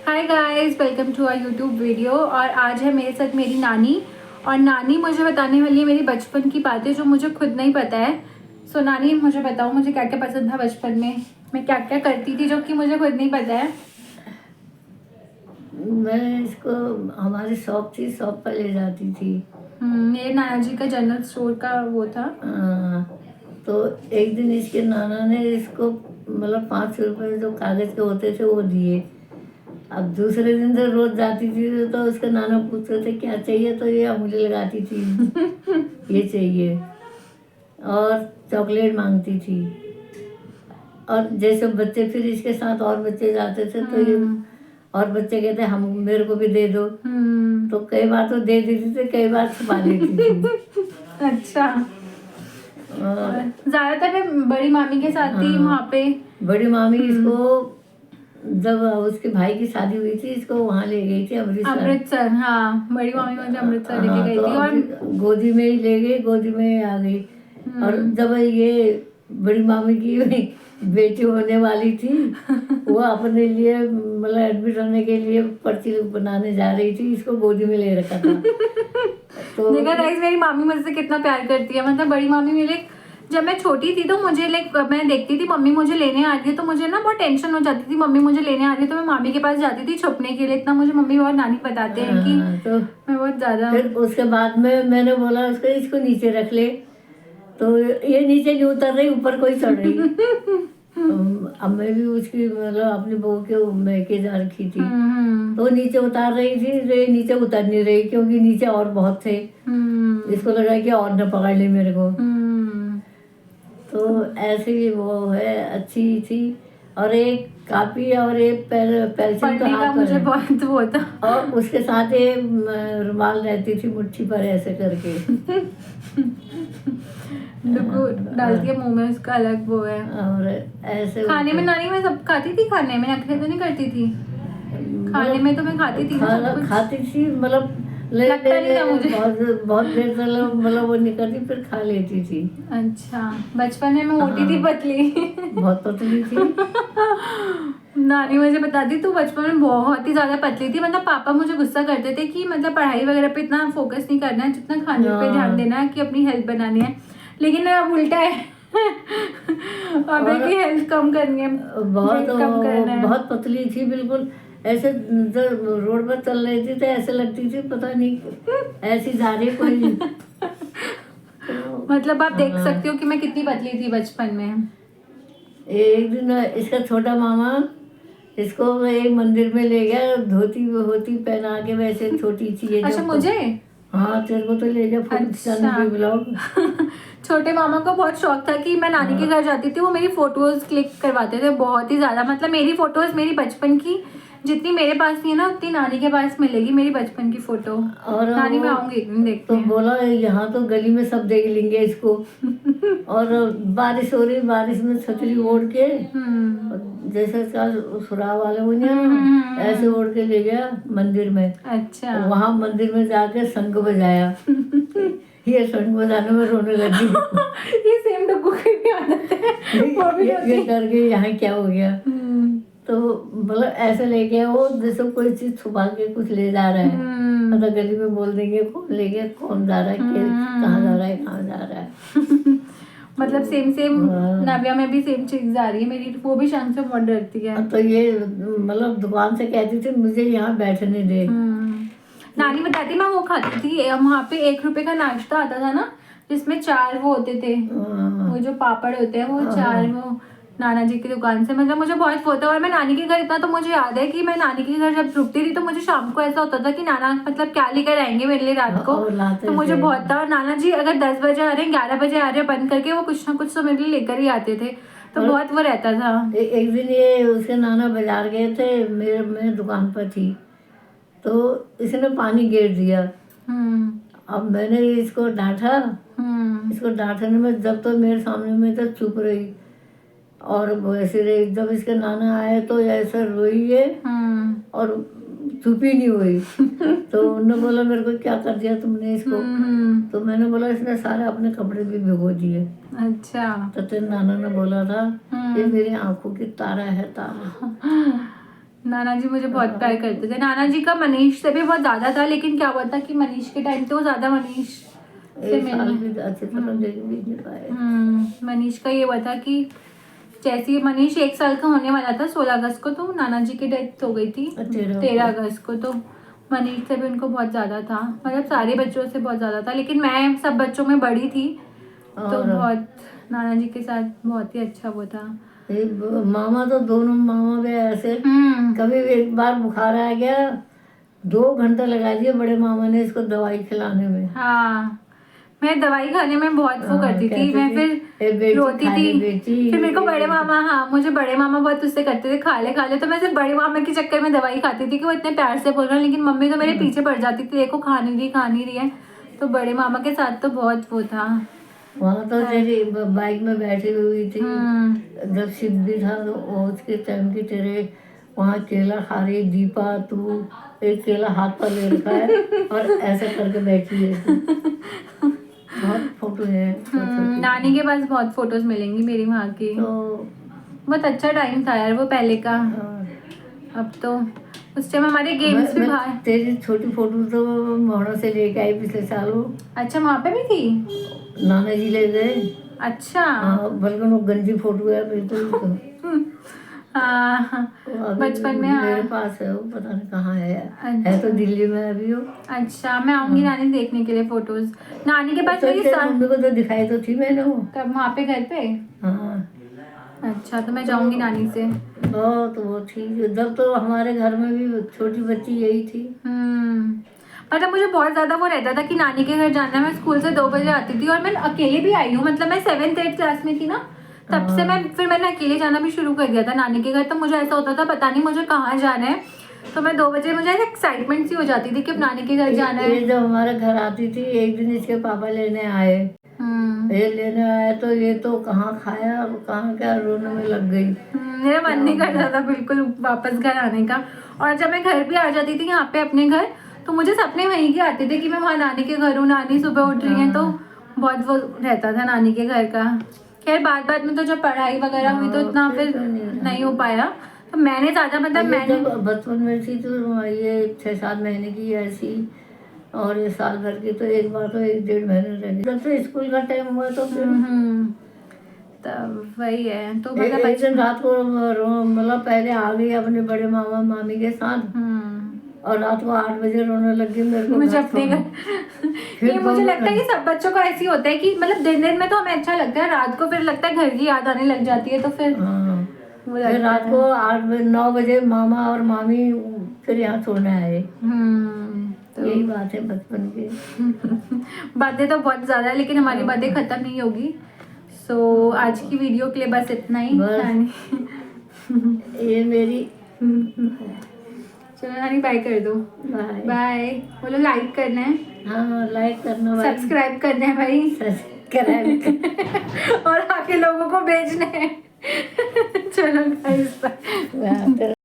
Hi guys, welcome to our YouTube video. और आज है मेरे साथ मेरी नानी, और नानी मुझे बताने वाली है मेरी बचपन की बातें जो मुझे खुद नहीं पता है। सो नानी, मुझे बताओ मुझे क्या क्या पसंद था बचपन में, मैं क्या क्या करती थी जो कि मुझे खुद नहीं पता है। मैं इसको हमारी शॉप थी, शॉप पर ले जाती थी। मेरे नाना जी का जनरल स्टोर का वो था। तो एक दिन इसके नाना ने इसको मतलब 5 रुपए जो कागज के होते थे वो दिए। अब दूसरे दिन से रोज जाती थी तो उसका नाना पूछते थे क्या चाहिए, तो ये उंगली लगाती थी ये चाहिए, और चॉकलेट मांगती थी। और जैसे बच्चे फिर इसके साथ और बच्चे जाते थे तो ये और बच्चे कहते हम मेरे को भी दे दो, तो कई बार तो दे देती थी, कई बार छुपा लेती थी। अच्छा। ज्यादातर मैं बड़ी मामी के साथ थी वहाँ पे। बड़ी मामी इसको जब उसके भाई की शादी हुई थी इसको वहाँ ले गई थी, अमृतसर। हाँ, बड़ी मामी मुझे अमृतसर लेके गई तो थी और गोदी में ही ले गई, गोदी में आ गई। और जब ये बड़ी मामी की बेटी होने वाली थी वो अपने लिए मतलब एडमिट होने के लिए पर्ची बनाने जा रही थी, इसको गोदी में ले रखा था। तो देखा गाइस, मेरी मामी मुझसे कितना प्यार करती है। मतलब बड़ी मामी मेरे, जब मैं छोटी थी तो मुझे मैं देखती थी मम्मी मुझे लेने आ रही है तो मुझे ना बहुत टेंशन हो जाती थी। मम्मी मुझे लेने आ रही है तो मैं मामी के पास जाती थी छुपने के लिए। इतना मुझे मम्मी और नानी बताते हैं कि तो मैं बहुत ज्यादा। फिर उसके बाद में मैंने बोला उसको इसको नीचे रख ले, तो ये नीचे नहीं उतर रही, ऊपर कोई चढ़ रही। अब मैं भी उसकी मतलब अपनी बहू के मैके जा रखी थी, तो नीचे उतार रही थी, रे नीचे उतर नहीं रही क्योंकि नीचे और बहुत थे। इसको लगा कि और न पकड़ ले मेरे को। तो ऐसे ही वो है, अच्छी थी। और एक कापी और एक पेंसिल तो हाथ मुझे बहुत वो था। और उसके साथ एक रुमाल रहती थी मुट्ठी पर ऐसे करके डाल के मुंह में उसका अलग वो है। और ऐसे खाने में नानी मैं सब खाती थी, खाने में नखरे तो नहीं करती थी। खाने में तो मैं खाती थी खाती थी, मतलब लगता नहीं था मुझे। बहुत देर तक मतलब वो निकलती फिर खा लेती थी। अच्छा, बचपन में मैं मोटी थी, पतली। बहुत पतली थी। नानी मुझे बताती तू बचपन में बहुत ही ज्यादा पतली थी। मतलब पापा मुझे गुस्सा करते थे कि मतलब पढ़ाई वगैरह पे इतना फोकस नहीं करना है, जितना खाने पे ध्यान देना है, कि अपनी हेल्थ बनानी है। लेकिन अब उल्टा है। अब है कि हेल्थ कम करनी है, बहुत पतली थी बिल्कुल। ऐसे जब रोड पर चल रही थी तो ऐसे लगती थी पता नहीं ऐसी जा रही कोई। मतलब आप देख सकते हो कि मैं कितनी पतली थी बचपन में। एक दिन इसका छोटा मामा इसको एक मंदिर में ले गया, धोती वोती पहना के, वैसे छोटी सी। अच्छा, मुझे? हाँ, तेरे को तो ले गया। अच्छा। छोटे मामा को बहुत शौक था कि मैं नानी के घर जाती थी, वो मेरी फोटोज क्लिक करवाते थे बहुत ही ज्यादा। मतलब मेरी फोटोज मेरी बचपन की जितनी मेरे पास थी ना उतनी नानी के पास मिलेगी मेरी बचपन की फोटो। और नानी में आऊंगी एक दिन देखते हैं। तो बोला यहाँ तो गली में सब देख लेंगे इसको। और बारिश हो रही, बारिश में छतरी ओढ़ के जैसे सुराह वाले हो ऐसे ओढ़ के ले गया मंदिर में। अच्छा। वहाँ मंदिर में जाके शंख बजाया। ये शंख बजाने में रोने लगी। ये सेम डब्बू की भी आदत है। ये डर गई यहाँ क्या हो गया। तो मतलब ऐसे लेके वो जैसे कोई चीज छुपा के कुछ ले जा रहा है। मतलब गली में बोल देंगे कौन ले गया, कौन जा रहा है, कहाँ जा रहा है, कहाँ जा रहा है। मतलब सेम नाविया में भी सेम चीज जा रही है मेरी, वो भी शंख से बहुत डरती है। तो ये मतलब दुकान से कहती थी मुझे यहाँ बैठने दे। नानी बताती मैं वो खाती थी वहाँ पे 1 रुपए का नाश्ता आता था ना, जिसमें 4 वो होते थे, वो जो पापड़ होते हैं वो 4 वो नाना जी की दुकान से। मतलब मुझे बहुत वो था। और मैं नानी के घर, इतना तो मुझे याद है कि मैं नानी के घर जब रुकती थी तो मुझे शाम को ऐसा होता था कि नाना मतलब क्या लेकर आएंगे मेरे लिए रात को। तो मुझे बहुत था। और नाना जी अगर 10 बजे आ रहे हैं, 11 बजे आ रहे हैं, बंद करके वो कुछ ना कुछ तो मेरे लिए लेकर ही आते थे। तो बहुत वो रहता था। एक दिन ये उसके नाना बाजार गए थे, मैं दुकान पर थी, तो इसने पानी गिर दिया। अब मैंने इसको डांटा। इसको डांटने में जब तो मेरे सामने में तो चुप रही, और वैसे रही। जब इसके नाना आए तो ऐसा रोई है और चुप ही नहीं हुई। तो उन्होंने बोला मेरे को क्या कर दिया तुमने इसको। तो मैंने बोला इसने सारे अपने कपड़े भी भिगो दिए। अच्छा। तो तेरे नाना ने बोला था ये मेरी आंखों की तारा है, तारा। नाना जी मुझे बहुत प्यार करते थे। नाना जी का मनीष से भी बहुत ज्यादा था, लेकिन क्या हुआ था कि मनीष के टाइम पे वो ज्यादा मनीष से एक साल भी अच्छी तरह देख भी नहीं पाए। मनीष का ये हुआ था कि जैसे ही मनीष 1 साल का होने वाला था 16 अगस्त को, तो नाना जी की डेथ हो गई थी 13 अगस्त को। तो मनीष से भी उनको बहुत ज़्यादा था, मतलब सारे बच्चों से बहुत ज़्यादा था, लेकिन मैं सब बच्चों में बड़ी थी तो बहुत नाना जी के साथ बहुत ही अच्छा वो था। मामा तो दोनों मामा भी ऐसे, कभी एक बार बुखार आ गया 2 घंटे लगा दिए बड़े मामा ने इसको दवाई खिलाने में। हाँ, मैं दवाई खाने में बहुत वो करती थी, मैं फिर रोती थी। फिर मेरे को बड़े मामा, हाँ मुझे बड़े मामा बहुत उससे करते थे, खा ले, तो मैं सिर्फ बड़े मामा के चक्कर में दवाई खाती थी कि वो इतने प्यार से बोल रहे हैं, लेकिन मम्मी तो मेरे पीछे पड़ जाती थी, देखो खा नहीं रही है। तो बड़े मामा के साथ तो बहुत वो था। वहाँ तो तेरी बाइक में बैठी हुई थी, जब शिव भी था तो उसके टाइम की तेरे वहाँ केला खा रही दीपा, तू एक केला हाथ पर ले रखा है और ऐसे करके बैठी है। बहुत फोटो है। नानी के पास बहुत फोटोज मिलेंगी मेरी वहाँ की। तो बहुत अच्छा टाइम था यार वो पहले का। अब तो उस टाइम हमारे गेम्स भी बाहर। तेरी छोटी फोटो तो मोहना से लेके आई पिछले साल वो। अच्छा, वहाँ पे भी थी? नाना जी ले गए। अच्छा, बल्कि वो गंदी फोटो है बिल्कुल। बचपन में मेरे पास है वो, पता नहीं कहाँ है तो दिल्ली में अभी वो। अच्छा, मैं आऊंगी नानी देखने के लिए फोटोज। नानी के पास मेरी मम्मी को तो दिखाई तो थी मैंने वो। कब? वहाँ पे घर पे? हाँ। अच्छा, तो मैं जाऊंगी नानी से। तो वो थी जब तो हमारे घर में भी छोटी बच्ची यही थी। मतलब मुझे बहुत ज्यादा वो रहता था कि नानी के घर जाना है। मैं स्कूल से 2 बजे आती थी और मैं अकेले भी आई हूँ, मतलब मैं 7th 8th क्लास में थी ना, तब से मैंने अकेले जाना भी शुरू कर दिया था नानी के घर। तो मुझे ऐसा होता था पता नहीं मुझे कहाँ जाना है, तो मैं 2 बजे मुझे एक्साइटमेंट सी हो जाती थी कि अब नानी के घर जाना है। जब हमारे घर आती थी एक दिन इसके पापा लेने आए, ये लेने आए तो ये तो कहाँ खाया कहाँ क्या रोने में लग गई। मेरा मन नहीं करता था बिल्कुल वापस घर आने का। और जब मैं घर भी आ जाती थी यहाँ पे अपने घर, तो मुझे सपने वहीं के आते थे कि मैं वहाँ नानी के घर हूँ, नानी सुबह उठ रही है, तो बहुत वो रहता था नानी के घर का। खैर बाद में तो जब पढ़ाई वगैरह हुई तो इतना फिर नहीं हो पाया। तो मैंने ज्यादा मैंने बचपन में थी तो ये 6-7 महीने की ऐसी, और ये साल भर की तो एक बार तो 1-1.5 महीने रह गई। जब तो स्कूल का टाइम हुआ तो फिर तब वही है। तो मतलब एक दिन रात को मतलब पहले आ गई अपने बड़े मामा मामी के साथ, और रात को 8 बजे रोने लग गई मेरे को। मुझे अपने घर ये मुझे लगता है कि सब बच्चों को ऐसी होता है कि मतलब दिन में तो हमें अच्छा लगता है, रात को फिर लगता है घर की याद आने लग जाती है, तो फिर रात को 8-9 बजे मामा और मामी फिर यहाँ छोड़ने आए। तो यही बात है बचपन की। बातें तो बहुत ज्यादा है, लेकिन हमारी बातें खत्म नहीं होगी। सो आज की वीडियो के लिए बस इतना ही। ये मेरी चलो नानी बाय कर दो। बाय बोलो। लाइक करना है? हाँ लाइक करना, सब्सक्राइब करना है भाई, सब्सक्राइब और आके लोगों को भेजना है। चलो गाइस बाय।